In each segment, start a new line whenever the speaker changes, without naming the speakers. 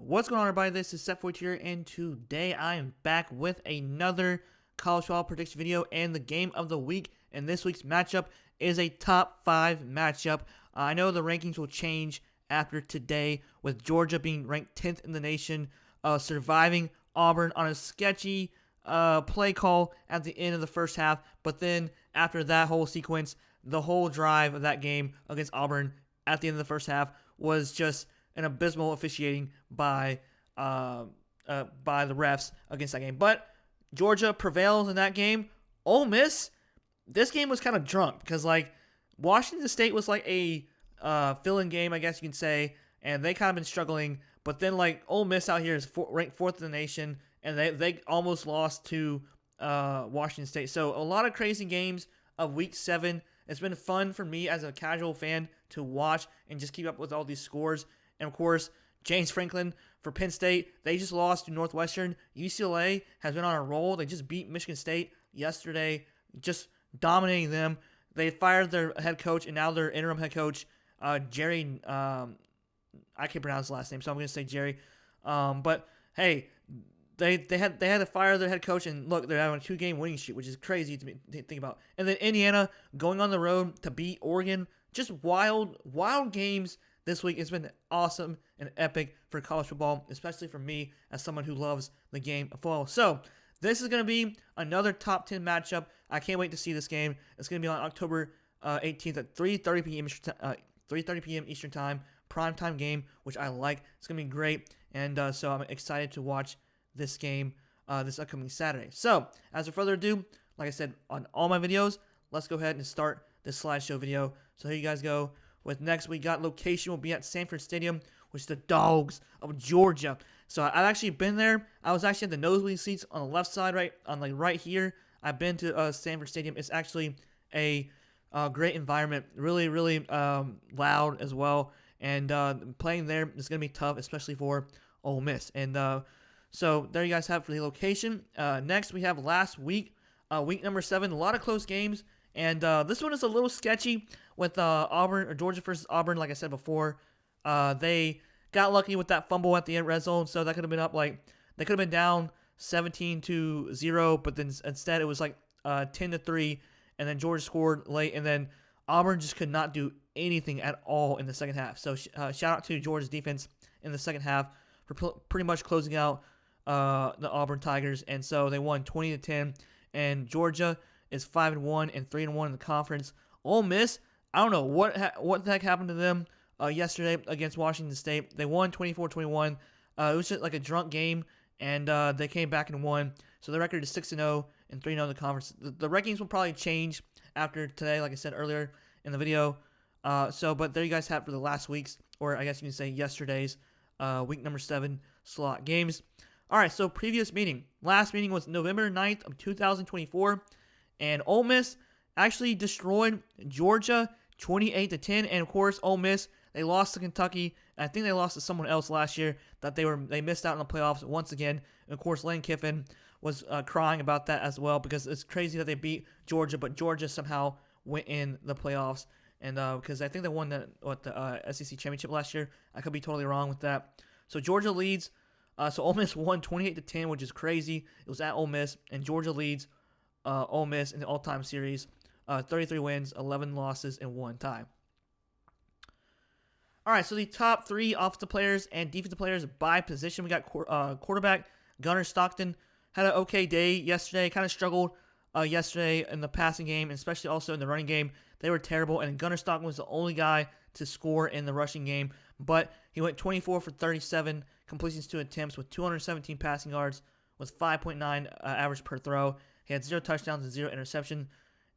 what's going on, everybody? This is Seth here, and today I am back with another college football prediction video and the game of the week. And this week's matchup is a top 5 matchup. I know the rankings will change after today, with Georgia being ranked 10th in the nation, surviving Auburn on a sketchy play call at the end of the first half. But then after that whole sequence, the whole drive of that game against Auburn at the end of the first half was just an abysmal officiating by the refs against that game. But Georgia prevails in that game. Ole Miss, this game was kind of drunk because Washington State was like a fill-in game, I guess you can say, and they kind of been struggling. But then Ole Miss out here is ranked 4th in the nation, and they almost lost to Washington State. So a lot of crazy games of Week 7. It's been fun for me as a casual fan to watch and just keep up with all these scores. And, of course, James Franklin for Penn State, they just lost to Northwestern. UCLA has been on a roll. They just beat Michigan State yesterday, just dominating them. They fired their head coach, and now their interim head coach, Jerry, I can't pronounce his last name, so I'm going to say Jerry. But, hey, they had to fire their head coach, and look, they're having a 2-game winning streak, which is crazy to think about. And then Indiana going on the road to beat Oregon. Just wild games this week. It's been awesome and epic for college football, especially for me as someone who loves the game of football. So this is going to be another top 10 matchup. I can't wait to see this game. It's going to be on October 18th at 3:30 p.m. 3:30 p.m. Eastern Time, primetime game, which I like. It's going to be great, and so I'm excited to watch this game this upcoming Saturday. So as without further ado, like I said on all my videos, let's go ahead and start this slideshow video. So here you guys go. With next, we got location will be at Sanford Stadium, which is the Dogs of Georgia. So I've actually been there. I was actually at the nosebleed seats on the left side, right here. I've been to Sanford Stadium. It's actually a great environment, really loud as well. And playing there is going to be tough, especially for Ole Miss. And so there you guys have it for the location. Next, we have last week, week number 7. A lot of close games. And this one is a little sketchy with Auburn, or Georgia versus Auburn. Like I said before, they got lucky with that fumble at the end red zone, so that could have been up they could have been down 17-0, but then instead it was 10-3, and then Georgia scored late, and then Auburn just could not do anything at all in the second half. So shout out to Georgia's defense in the second half for pretty much closing out the Auburn Tigers, and so they won 20-10, and Georgia is 5-1 and 3-1 in the conference. Ole Miss, I don't know what the heck happened to them yesterday against Washington State. They won 24-21. It was just like a drunk game, and they came back and won. So the record is 6-0 and 3-0 in the conference. The rankings will probably change after today, like I said earlier in the video. But there you guys have it for the last week's, or I guess you can say yesterday's, week number 7 slot games. All right, so previous meeting. Last meeting was November 9th of 2024. And Ole Miss actually destroyed Georgia 28-10. And of course, Ole Miss, they lost to Kentucky. And I think they lost to someone else last year that they missed out on the playoffs once again. And of course, Lane Kiffin was crying about that as well, because it's crazy that they beat Georgia, but Georgia somehow went in the playoffs. And because I think they won the SEC championship last year. I could be totally wrong with that. So Georgia leads. So Ole Miss won 28-10, which is crazy. It was at Ole Miss, and Georgia leads Ole Miss in the all-time series, 33 wins, 11 losses, and 1 tie. All right, so the top 3 offensive players and defensive players by position. We got quarterback Gunnar Stockton. Had an okay day yesterday. Kind of struggled yesterday in the passing game, and especially also in the running game. They were terrible, and Gunnar Stockton was the only guy to score in the rushing game. But he went 24 for 37, completions to attempts with 217 passing yards, with 5.9 average per throw. He had 0 touchdowns and 0 interception.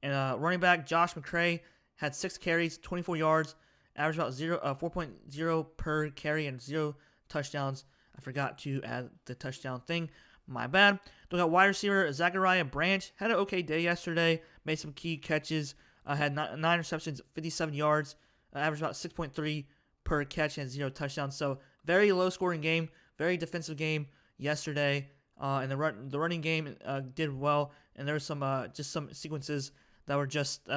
And running back Josh McCray had 6 carries, 24 yards, averaged about 4.0 per carry, and 0 touchdowns. I forgot to add the touchdown thing. My bad. We got wide receiver Zachariah Branch. Had an okay day yesterday. Made some key catches. Had 9 receptions, 57 yards. Averaged about 6.3 per catch and 0 touchdowns. So very low-scoring game. Very defensive game yesterday. And the running game did well, and there were some sequences that were just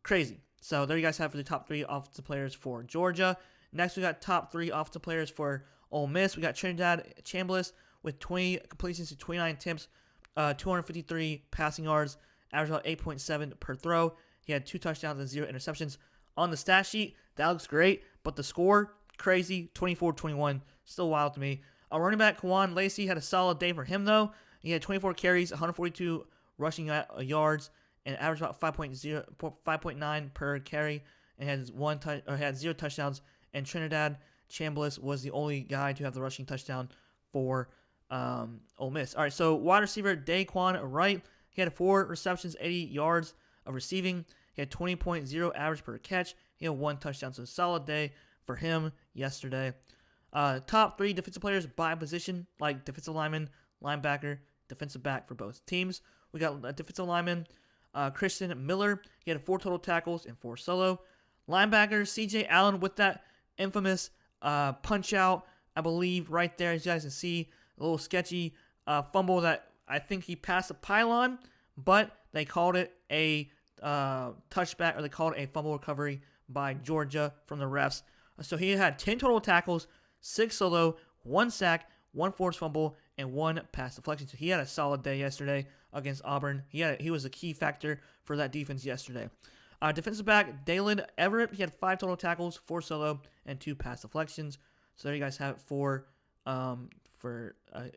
crazy. So there you guys have for the top 3 offensive players for Georgia. Next, we got top 3 offensive players for Ole Miss, we got Trinidad Chambliss with 20 completions to 29 attempts, 253 passing yards, average about 8.7 per throw. He had 2 touchdowns and 0 interceptions. On the stat sheet, that looks great, but the score, crazy, 24-21, still wild to me. Our running back, Kwan Lacey, had a solid day for him, though. He had 24 carries, 142 rushing yards, and averaged about 5.9 per carry, and had 0 touchdowns. And Trinidad Chambliss was the only guy to have the rushing touchdown for Ole Miss. All right, so wide receiver Daquan Wright, he had 4 receptions, 80 yards of receiving. He had 20.0 average per catch. He had 1 touchdown, so a solid day for him yesterday. Top 3 defensive players by position, like defensive lineman, linebacker, defensive back for both teams. We got a defensive lineman, Christian Miller. He had 4 total tackles and 4 solo. Linebacker, C.J. Allen with that infamous punch out, I believe, right there. As you guys can see, a little sketchy fumble that I think he passed a pylon, but they called it a touchback, or they called it a fumble recovery by Georgia from the refs. So he had 10 total tackles, 6 solo, 1 sack, 1 forced fumble, and 1 pass deflection. So he had a solid day yesterday against Auburn. He was a key factor for that defense yesterday. Defensive back Dalen Everett, he had 5 total tackles, 4 solo, and 2 pass deflections. So there you guys have it for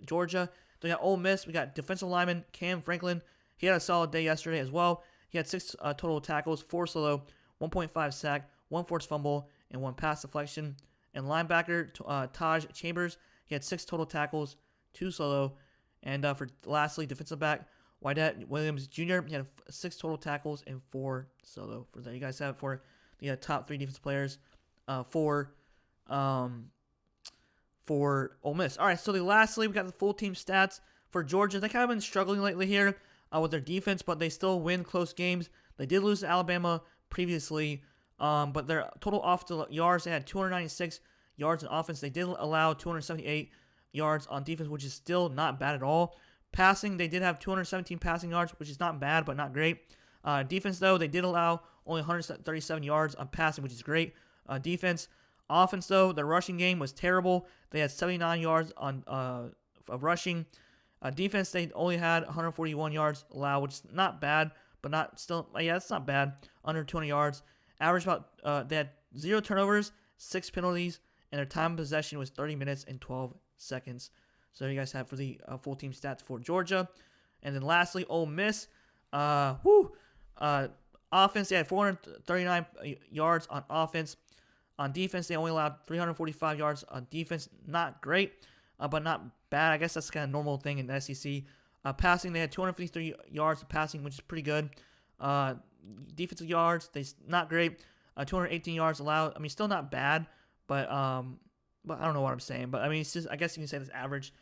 Georgia. Then we got Ole Miss. We got defensive lineman Cam Franklin. He had a solid day yesterday as well. He had 6 total tackles, 4 solo, 1.5 sack, 1 forced fumble, and 1 pass deflection. And linebacker Taj Chambers, he had 6 total tackles, 2 solo. And for lastly, defensive back Wyatt Williams Jr., he had 6 total tackles and 4 solo. For there, you guys have it for the top 3 defensive players for Ole Miss. All right, so lastly, we got the full team stats for Georgia. They kind of been struggling lately here with their defense, but they still win close games. They did lose to Alabama previously, but their total offensive yards, they had 296 yards in offense. They did allow 278 yards on defense, which is still not bad at all. Passing, they did have 217 passing yards, which is not bad, but not great. Defense, though, they did allow only 137 yards on passing, which is great. Defense. Offense, though, their rushing game was terrible. They had 79 yards on of rushing. Defense, they only had 141 yards allowed, which is not bad, but not still. Yeah, it's not bad. Under 200 yards. Average about. They had 0 turnovers, 6 penalties, and their time of possession was 30 minutes and 12 seconds. So you guys have for the full team stats for Georgia. And then lastly, Ole Miss. Offense, they had 439 yards on offense. On defense, they only allowed 345 yards on defense. Not great, but not bad. I guess that's kind of normal thing in the SEC. Passing, they had 253 yards of passing, which is pretty good. Defensive yards, not great. 218 yards allowed. I mean, still not bad, but I don't know what I'm saying. But I mean, it's just, I guess you can say it's average.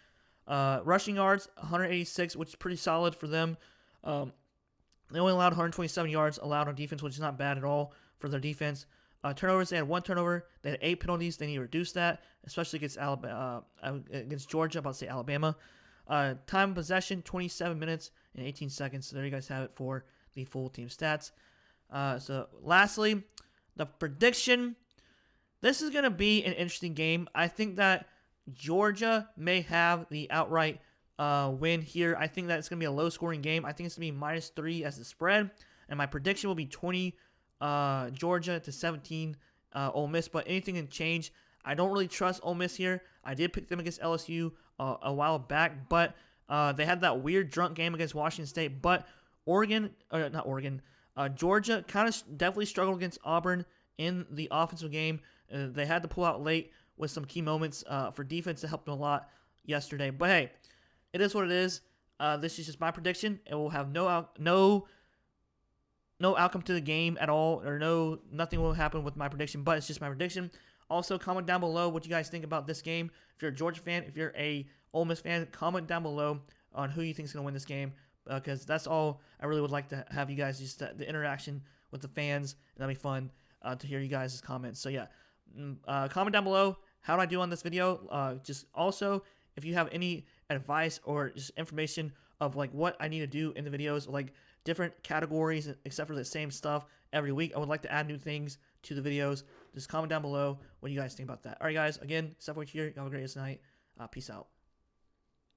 Rushing yards, 186, which is pretty solid for them. They only allowed 127 yards allowed on defense, which is not bad at all for their defense. Turnovers, they had 1 turnover. They had 8 penalties. They need to reduce that, especially against against Georgia. I'm about to say Alabama. Time of possession, 27 minutes and 18 seconds. So there you guys have it for the full team stats. So lastly, the prediction. This is going to be an interesting game. I think that Georgia may have the outright win here. I think that it's going to be a low-scoring game. I think it's going to be -3 as the spread. And my prediction will be 20 Georgia to 17 Ole Miss. But anything can change. I don't really trust Ole Miss here. I did pick them against LSU a while back. But they had that weird drunk game against Washington State. But Georgia kind of definitely struggled against Auburn in the offensive game. They had to pull out late with some key moments for defense that helped them a lot yesterday. But hey, it is what it is. This is just my prediction. It will have no outcome to the game at all, or nothing will happen with my prediction. But it's just my prediction. Also, comment down below what you guys think about this game. If you're a Georgia fan, if you're a Ole Miss fan, comment down below on who you think is going to win this game, because that's all I really would like to have you guys, just the interaction with the fans. And that'd be fun to hear you guys' comments. So yeah, comment down below. How do I do on this video? Just also, if you have any advice or just information of like what I need to do in the videos, like different categories except for the same stuff every week, I would like to add new things to the videos. Just comment down below what you guys think about that. All right, guys. Again, Seth here. Y'all have a great night. Peace out.